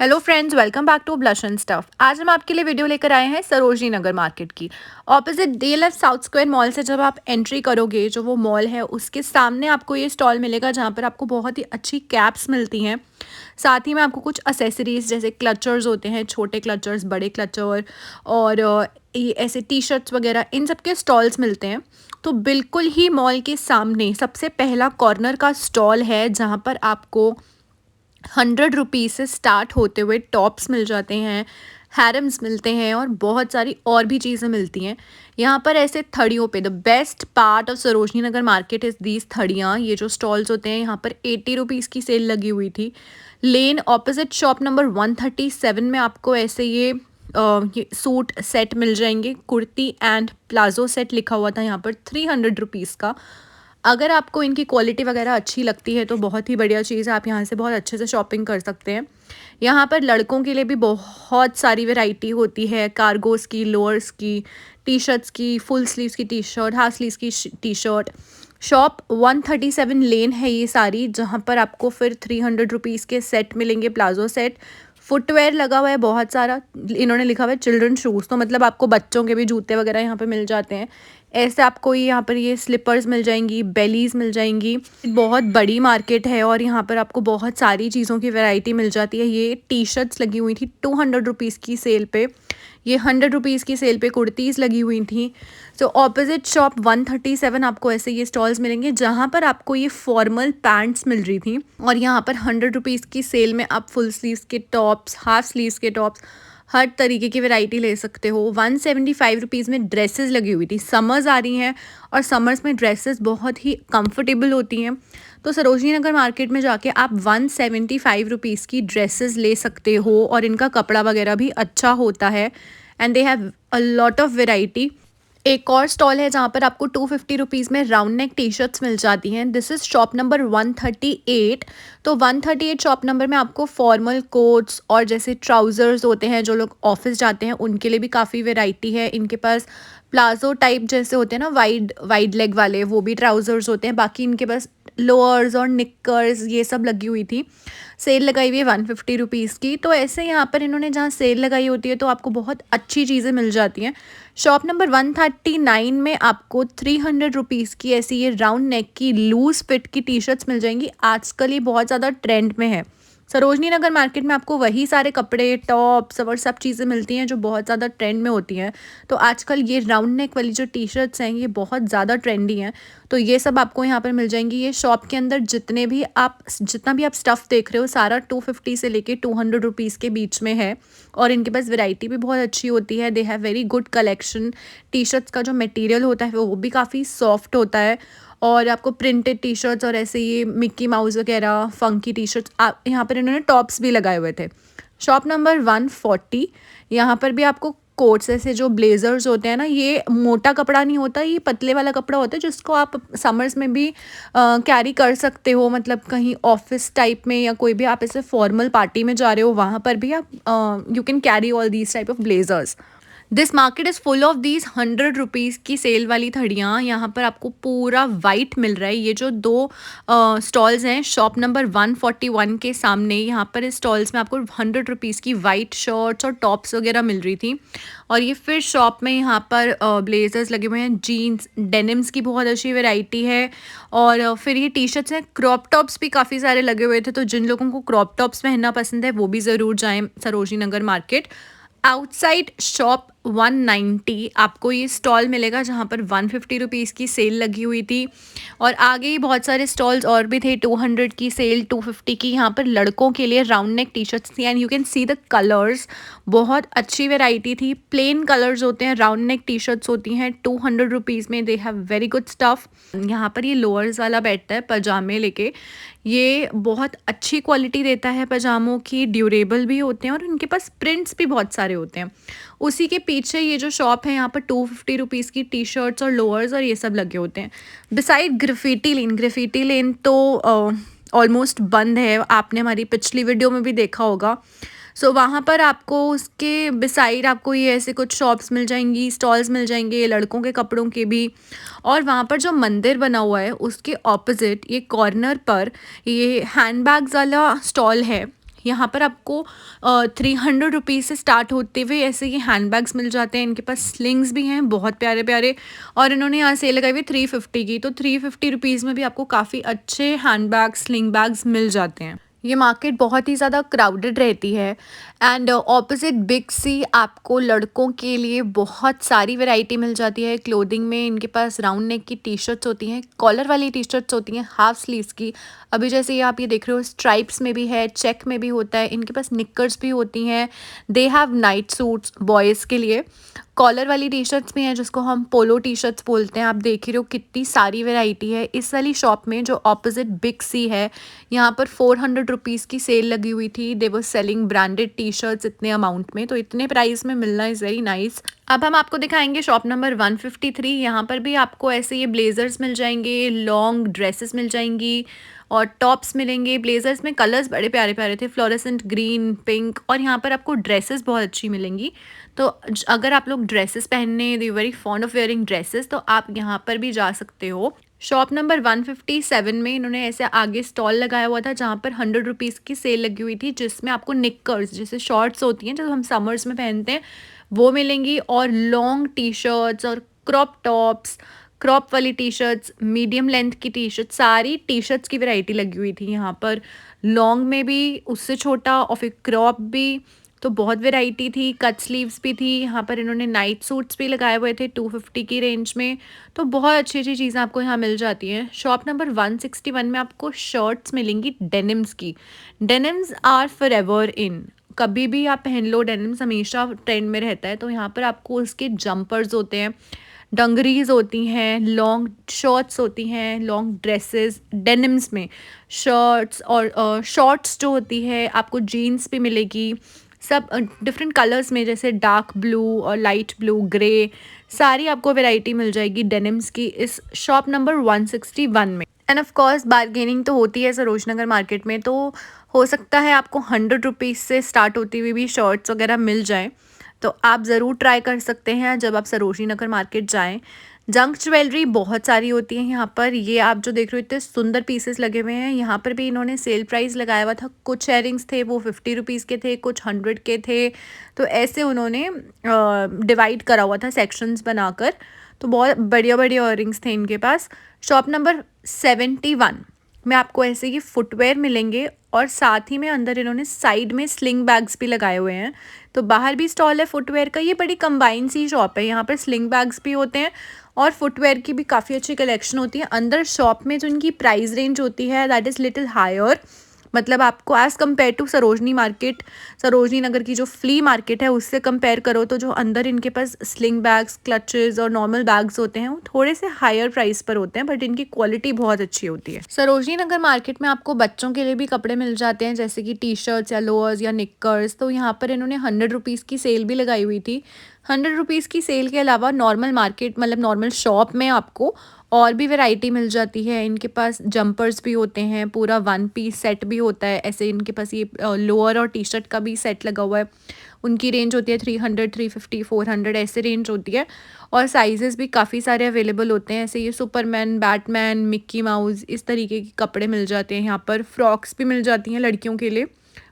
Hello friends, welcome back to blush and stuff. आज हम आपके लिए वीडियो लेकर आए हैं सरोजनी नगर मार्केट की। Opposite DLF south square mall से जब आप एंट्री करोगे, जो वो मॉल है उसके सामने आपको ये स्टॉल मिलेगा जहाँ पर आपको बहुत ही अच्छी कैप्स मिलती हैं। साथ ही में आपको कुछ असेसरीज जैसे क्लचर्स होते हैं, छोटे क्लचर्स, बड़े क्लचर और ये ऐसे टी शर्ट्स वगैरह, इन सब के स्टॉल्स मिलते हैं। तो बिल्कुल ही मॉल के सामने सबसे पहला कॉर्नर का स्टॉल है जहाँ पर आपको 100 रुपीज़ से स्टार्ट होते हुए टॉप्स मिल जाते हैं, हैरम्स मिलते हैं और बहुत सारी और भी चीज़ें मिलती हैं। यहाँ पर ऐसे थड़ियों पे the best part of Sarojini Nagar market is these थड़ियाँ। ये जो स्टॉल्स होते हैं, यहाँ पर 80 रुपीज़ की सेल लगी हुई थी। लेन ऑपोजिट शॉप नंबर 137 में आपको ऐसे ये सूट सेट मिल जाएंगे। कुर्ती एंड प्लाजो सेट लिखा हुआ था यहाँ पर 300 रुपीज़ का। अगर आपको इनकी क्वालिटी वगैरह अच्छी लगती है तो बहुत ही बढ़िया चीज़ है, आप यहाँ से बहुत अच्छे से शॉपिंग कर सकते हैं। यहाँ पर लड़कों के लिए भी बहुत सारी वैरायटी होती है, कार्गोस की, लोअर्स की, टी शर्ट्स की, फुल स्लीव्स की टी शर्ट, हाफ स्लीव्स की टी शर्ट। शॉप 137 लेन है ये सारी, जहाँ पर आपको फिर 300 रुपीज़ के सेट मिलेंगे, प्लाजो सेट। फुटवेयर लगा हुआ है बहुत सारा, इन्होंने लिखा हुआ है चिल्ड्रन शूज़, तो मतलब आपको बच्चों के भी जूते वगैरह यहाँ पे मिल जाते हैं। ऐसे आपको यहाँ पर ये स्लीपर्स मिल जाएंगी, बेलीज मिल जाएंगी। बहुत बड़ी मार्केट है और यहाँ पर आपको बहुत सारी चीज़ों की वैरायटी मिल जाती है। ये टी शर्ट्स लगी हुई थी 200 रुपीज़ की सेल पे, ये 100 रुपीज़ की सेल पे कुर्तीज़ लगी हुई थी। सो ऑपोजिट शॉप 137 आपको ऐसे ये स्टॉल्स मिलेंगे जहाँ पर आपको ये फॉर्मल पैंट्स मिल रही थी और यहाँ पर 100 रुपीज़ की सेल में आप फुल स्लीव्स के टॉप्स, हाफ स्लीव्स के टॉप्स, हर तरीके की वैरायटी ले सकते हो। 175 रुपीज़ में ड्रेसेस लगी हुई थी। समर्स आ रही हैं और समर्स में ड्रेसेस बहुत ही कंफर्टेबल होती हैं। तो सरोजनी नगर मार्केट में जाके आप 175 रुपीज़ की ड्रेसेस ले सकते हो और इनका कपड़ा वगैरह भी अच्छा होता है and they have a lot of variety. एक और स्टॉल है जहाँ पर आपको 250 रुपीज़ में राउंड नेक टी शर्ट्स मिल जाती हैं। This is shop number 138। तो 138 शॉप नंबर में आपको फॉर्मल कोट्स और जैसे ट्राउज़र्स होते हैं, जो लोग ऑफिस जाते हैं उनके लिए भी काफ़ी वैरायटी है। इनके पास प्लाजो टाइप जैसे होते हैं ना, वाइड वाइड लेग वाले, वो भी ट्राउज़र्स होते हैं। बाकी इनके पास लोअर्स और निक्कर्स ये सब लगी हुई थी। सेल लगाई हुई है 150 रुपीज़ की। तो ऐसे यहाँ पर इन्होंने जहाँ सेल लगाई होती है तो आपको बहुत अच्छी चीज़ें मिल जाती हैं। शॉप नंबर 139 में आपको 300 रुपीज़ की ऐसी ये राउंड नेक की लूज फिट की टी शर्ट्स मिल जाएंगी। आजकल ये बहुत ज़्यादा ट्रेंड में है। सरोजनी नगर मार्केट में आपको वही सारे कपड़े, टॉप्स और सब चीज़ें मिलती हैं जो बहुत ज़्यादा ट्रेंड में होती हैं। तो आजकल ये राउंड नेक वाली जो टी शर्ट्स हैं ये बहुत ज़्यादा ट्रेंडी हैं। तो ये सब आपको यहाँ पर मिल जाएंगी। ये शॉप के अंदर जितना भी आप स्टफ़ देख रहे हो सारा 250 से लेके 200 रुपीज़ के बीच में है और इनके पास वैरायटी भी बहुत अच्छी होती है। They have very good collection. T shirts का जो मटेरियल होता है वो भी काफ़ी सॉफ्ट होता है और आपको प्रिंटेड टी शर्ट्स और ऐसे ये मिक्की माउस वगैरह फंकी टी शर्ट्स, यहाँ पर इन्होंने टॉप्स भी लगाए हुए थे। शॉप नंबर 140, यहाँ पर भी आपको कोट्स, ऐसे जो ब्लेजर्स होते हैं ना, ये मोटा कपड़ा नहीं होता, ये पतले वाला कपड़ा होता है जिसको आप समर्स में भी कैरी कर सकते हो। मतलब कहीं ऑफिस टाइप में या कोई भी आप ऐसे फॉर्मल पार्टी में जा रहे हो वहाँ पर भी आप you can carry all these type of blazers. This market is full of these 100 rupees की सेल वाली थड़ियाँ। यहाँ पर आपको पूरा वाइट मिल रहा है। ये जो दो स्टॉल्स हैं शॉप नंबर 141 के सामने, यहाँ पर इस स्टॉल्स में आपको 100 रुपीज़ की वाइट शर्ट्स और टॉप्स वगैरह मिल रही थी। और ये फिर शॉप में यहाँ पर ब्लेजर्स लगे हुए हैं, जीन्स, डेनिम्स की बहुत अच्छी वैरायटी है। और फिर ये टी शर्ट्स हैं, क्रॉप टॉप्स भी काफ़ी सारे लगे हुए थे। तो जिन लोगों को क्रॉप टॉप्स पहनना पसंद है वो भी ज़रूर जाएँ Sarojini Nagar market. Outside shop 190 आपको ये स्टॉल मिलेगा जहाँ पर 150 रुपीज़ की सेल लगी हुई थी और आगे ही बहुत सारे स्टॉल्स और भी थे। 200 की सेल, 250 की। यहाँ पर लड़कों के लिए राउंड नेक टी शर्ट्स थी and you can see the colours, बहुत अच्छी वैरायटी थी। प्लेन कलर्स होते हैं, राउंड नेक टी शर्ट्स होती हैं 200 रुपीज़ में। They have very good stuff. यहाँ पर ये लोअर्स वाला बैठता है पजामे लेके, ये बहुत अच्छी क्वालिटी देता है पजामों की, ड्यूरेबल भी होते हैं और उनके पास प्रिंट्स भी बहुत सारे होते हैं। उसी के पीछे ये जो शॉप है यहाँ पर 250 रुपीज़ की टी शर्ट्स और लोअर्स और ये सब लगे होते हैं। बिसाइड ग्राफिटी लेन तो ऑलमोस्ट बंद है, आपने हमारी पिछली वीडियो में भी देखा होगा। सो वहाँ पर आपको उसके बिसाइड आपको ये ऐसे कुछ शॉप्स मिल जाएंगी, स्टॉल्स मिल जाएंगे लड़कों के कपड़ों के भी। और वहाँ पर जो मंदिर बना हुआ है उसके ऑपोजिट ये कॉर्नर पर ये हैंडबैग्स वाला स्टॉल है। यहाँ पर आपको 300 रुपीज़ से स्टार्ट होते हुए ऐसे ये हैंडबैग्स मिल जाते हैं। इनके पास स्लिंग्स भी हैं बहुत प्यारे प्यारे, और इन्होंने यहाँ सेल लगाई हुई 350 की, तो 350 रुपीज़ में भी आपको काफ़ी अच्छे हैंडबैग्स स्लिंग बैग्स मिल जाते हैं। ये मार्केट बहुत ही ज़्यादा क्राउडेड रहती है। एंड ऑपोजिट बिग सी आपको लड़कों के लिए बहुत सारी वैरायटी मिल जाती है क्लोथिंग में। इनके पास राउंड नेक की टी शर्ट्स होती हैं, कॉलर वाली टी शर्ट्स होती हैं, हाफ स्लीव्स की। अभी जैसे ये आप ये देख रहे हो स्ट्राइप्स में भी है, चेक में भी होता है। इनके पास निक्कर्स भी होती हैं। They have night suits boys के लिए। कॉलर वाली टी शर्ट्स भी हैं जिसको हम पोलो टी शर्ट्स बोलते हैं। आप देख ही रहे हो कितनी सारी वैरायटी है इस वाली शॉप में जो ऑपोजिट बिग सी है। यहाँ पर 400 रुपीज़ की सेल लगी हुई थी। They were selling branded T shirts इतने अमाउंट में, तो इतने प्राइस में मिलना इज़ वेरी नाइस। अब हम आपको दिखाएंगे शॉप नंबर 153। यहाँ पर भी आपको ऐसे ये ब्लेजर्स मिल जाएंगे, लॉन्ग ड्रेसेस मिल जाएंगी और टॉप्स मिलेंगे। ब्लेजर्स में कलर्स बड़े प्यारे प्यारे थे, फ्लोरेसेंट ग्रीन, पिंक, और यहाँ पर आपको ड्रेसेस बहुत अच्छी मिलेंगी। तो अगर आप लोग ड्रेसेस पहनने they very fond of wearing dresses, तो आप यहाँ पर भी जा सकते हो। शॉप नंबर 157 में इन्होंने ऐसे आगे स्टॉल लगाया हुआ था जहाँ पर 100 रुपीज़ की सेल लगी हुई थी, जिसमें आपको निक्कर्स जैसे शॉर्ट्स होती हैं जो हम समर्स में पहनते हैं वो मिलेंगी, और लॉन्ग टी शर्ट्स और क्रॉप टॉप्स, क्रॉप वाली टी शर्ट्स, मीडियम लेंथ की टी शर्ट, सारी टी शर्ट्स की वैरायटी लगी हुई थी यहाँ पर। लॉन्ग में भी, उससे छोटा, और फिर क्रॉप भी, तो बहुत वैरायटी थी। कट स्लीव्स भी थी यहाँ पर। इन्होंने नाइट सूट्स भी लगाए हुए थे 250 की रेंज में। तो बहुत अच्छी अच्छी चीज़ें आपको यहाँ मिल जाती हैं। शॉप नंबर 161 में आपको शर्ट्स मिलेंगी डेनिम्स की। Denims are forever in, कभी भी आप पहन लो, डेनिम्स हमेशा ट्रेंड में रहता है। तो यहाँ पर आपको उसके जंपर्स होते हैं, डंगरीज होती हैं, लॉन्ग शर्ट्स होती हैं, लॉन्ग ड्रेसेस डेनिम्स में, शर्ट्स और शॉर्ट्स जो होती है आपको जीन्स भी मिलेगी, सब डिफरेंट कलर्स में, जैसे डार्क ब्लू और लाइट ब्लू, ग्रे, सारी आपको वैरायटी मिल जाएगी डेनिम्स की इस शॉप नंबर 161 में। एंड ऑफ कोर्स बार्गेनिंग तो होती है सरोज नगर मार्केट में, तो हो सकता है आपको 100 रुपीज़ से स्टार्ट होती हुई भी शर्ट्स वगैरह मिल जाए। तो आप ज़रूर ट्राई कर सकते हैं जब आप सरोजनी नगर मार्केट जाएं। जंक ज्वेलरी बहुत सारी होती है यहाँ पर। ये आप जो देख रहे हो इतने सुंदर पीसेस लगे हुए हैं, यहाँ पर भी इन्होंने सेल प्राइस लगाया हुआ था। कुछ इयरिंग्स थे वो 50 रुपीज़ के थे, कुछ 100 के थे, तो ऐसे उन्होंने डिवाइड करा हुआ था सेक्शंस बनाकर। तो बहुत बढ़िया बढ़िया इयरिंग्स थे इनके पास। शॉप नंबर 71 में आपको ऐसे ही फुटवेयर मिलेंगे, और साथ ही में अंदर इन्होंने साइड में स्लिंग बैग्स भी लगाए हुए हैं। तो बाहर भी स्टॉल है फुटवेयर का। ये बड़ी कंबाइन सी शॉप है, यहाँ पर स्लिंग बैग्स भी होते हैं और फुटवेयर की भी काफ़ी अच्छी कलेक्शन होती है। अंदर शॉप में जो इनकी प्राइस रेंज होती है दैट इज़ लिटिल हायर, मतलब आपको as compare to Sarojini market, Sarojini Nagar की जो फ्ली मार्केट है उससे कंपेयर करो तो जो अंदर इनके पास स्लिंग बैग्स, क्लचेस और नॉर्मल बैग्स होते हैं वो थोड़े से हायर प्राइस पर होते हैं, बट इनकी क्वालिटी बहुत अच्छी होती है। सरोजनी नगर मार्केट में आपको बच्चों के लिए भी कपड़े मिल जाते हैं, जैसे कि टी शर्ट्स या लोअर्स या निक्कर्स। तो यहाँ पर इन्होंने 100 रुपीज़ की सेल भी लगाई हुई थी। 100 रुपीज़ की सेल के अलावा नॉर्मल मार्केट, मतलब नॉर्मल शॉप में आपको और भी वैरायटी मिल जाती है। इनके पास जंपर्स भी होते हैं, पूरा 1 पीस सेट भी होता है। ऐसे इनके पास ये लोअर और टी शर्ट का भी सेट लगा हुआ है। उनकी रेंज होती है 300, 350, 400 ऐसे रेंज होती है, और साइजेस भी काफ़ी सारे अवेलेबल होते हैं। ऐसे ये सुपरमैन, बैटमैन, मिक्की माउस, इस तरीके के कपड़े मिल जाते हैं यहाँ पर। फ्रॉक्स भी मिल जाती हैं लड़कियों के लिए,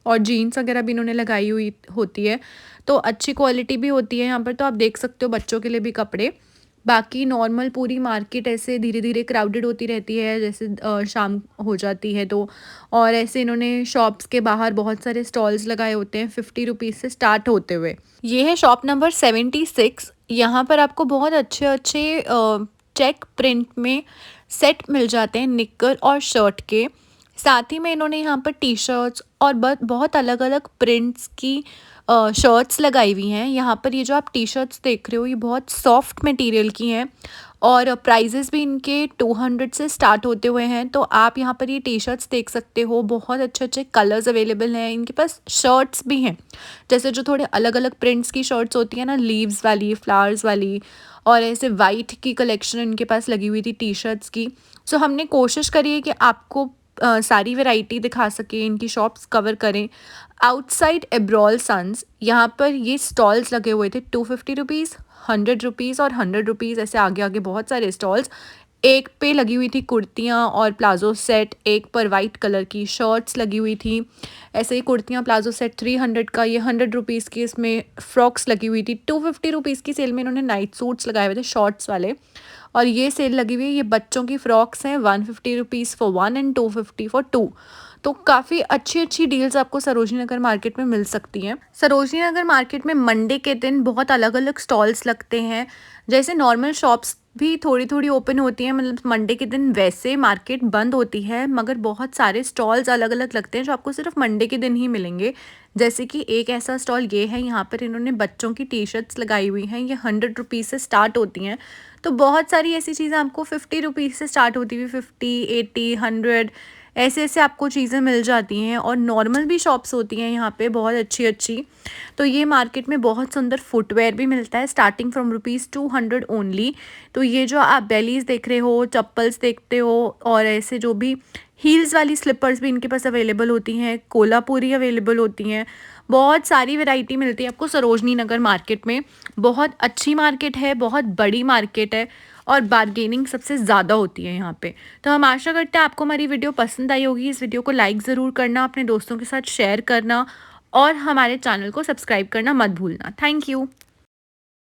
और जीन्स वगैरह भी इन्होंने लगाई हुई होती है। तो अच्छी क्वालिटी भी होती है यहाँ पर। तो आप देख सकते हो बच्चों के लिए भी कपड़े। बाकी नॉर्मल पूरी मार्केट ऐसे धीरे धीरे क्राउडेड होती रहती है जैसे शाम हो जाती है तो। और ऐसे इन्होंने शॉप्स के बाहर बहुत सारे स्टॉल्स लगाए होते हैं 50 रुपीज़ से स्टार्ट होते हुए। ये है शॉप नंबर 76। यहाँ पर आपको बहुत अच्छे अच्छे चेक प्रिंट में सेट मिल जाते हैं निक्कर और शर्ट के। साथ ही में इन्होंने यहाँ पर टी शर्ट्स और बहुत अलग अलग प्रिंट्स की शर्ट्स लगाई हुई हैं। यहाँ पर ये जो आप टी शर्ट्स देख रहे हो ये बहुत सॉफ्ट मटेरियल की हैं, और प्राइजेस भी इनके 200 से स्टार्ट होते हुए हैं। तो आप यहाँ पर ये टी शर्ट्स देख सकते हो, बहुत अच्छे अच्छे कलर्स अवेलेबल हैं। इनके पास शर्ट्स भी हैं, जैसे जो थोड़े अलग अलग प्रिंट्स की शर्ट्स होती हैं ना, लीव्स वाली, फ्लावर्स वाली, और ऐसे वाइट की कलेक्शन इनके पास लगी हुई थी टी शर्ट्स की। सो हमने कोशिश करी है कि आपको सारी वैरायटी दिखा सके, इनकी शॉप्स कवर करें। आउटसाइड एब्रॉल सन्स, यहाँ पर ये स्टॉल्स लगे हुए थे 250 रुपीज़, 100 रुपीज़ और 100 रुपीज़, ऐसे आगे आगे बहुत सारे स्टॉल्स। एक पे लगी हुई थी कुर्तियाँ और प्लाज़ो सेट, एक पर वाइट कलर की शर्ट्स लगी हुई थी। ऐसे ही कुर्तियाँ प्लाज़ो सेट 300 का, ये 100 रुपीज़ की इसमें फ्रॉक्स लगी हुई थी। 250 रुपीज़ की सेल में इन्होंने नाइट सूट्स लगाए हुए थे शॉर्ट्स वाले। और ये सेल लगी हुई है, ये बच्चों की फ्रॉक्स हैं, 150 रुपीज़ फॉर 1 एंड 250 फॉर 2। तो काफ़ी अच्छी-अच्छी डील्स आपको सरोजनी नगर मार्केट में मिल सकती हैं। सरोजनी नगर मार्केट में मंडे के दिन बहुत अलग-अलग स्टॉल्स लगते हैं। जैसे नॉर्मल शॉप्स भी थोड़ी-थोड़ी ओपन होती हैं, मतलब मंडे के दिन वैसे मार्केट बंद होती है, मगर बहुत सारे स्टॉल्स अलग-अलग लगते हैं जो आपको सिर्फ़ मंडे के दिन ही मिलेंगे। जैसे कि एक ऐसा स्टॉल ये है, यहाँ पर इन्होंने बच्चों की टी-शर्ट्स लगाई हुई हैं, ये 100 रुपीज़ से स्टार्ट होती हैं। तो बहुत सारी ऐसी चीज़ें आपको 50 रुपीज़ से स्टार्ट होती हुई 50, 80, 100 ऐसे-ऐसे आपको चीज़ें मिल जाती हैं। और नॉर्मल भी शॉप्स होती हैं यहाँ पे बहुत अच्छी-अच्छी। तो ये मार्केट में बहुत सुंदर फुटवियर भी मिलता है स्टार्टिंग फ्रॉम ₹200 ओनली। तो ये जो आप बेलीज़ देख रहे हो, चप्पल्स देखते हो और ऐसे जो भी हील्स वाली स्लीपर्स भी इनके पास अवेलेबल होती हैं, कोल्हापुरी अवेलेबल होती हैं। बहुत सारी वैरायटी मिलती है आपको सरोजनी नगर मार्केट में। बहुत अच्छी मार्केट है, बहुत बड़ी मार्केट है और बार्गेनिंग सबसे ज़्यादा होती है यहाँ पे। तो हम आशा करते हैं आपको हमारी वीडियो पसंद आई होगी। इस वीडियो को लाइक ज़रूर करना, अपने दोस्तों के साथ शेयर करना और हमारे चैनल को सब्सक्राइब करना मत भूलना। Thank you.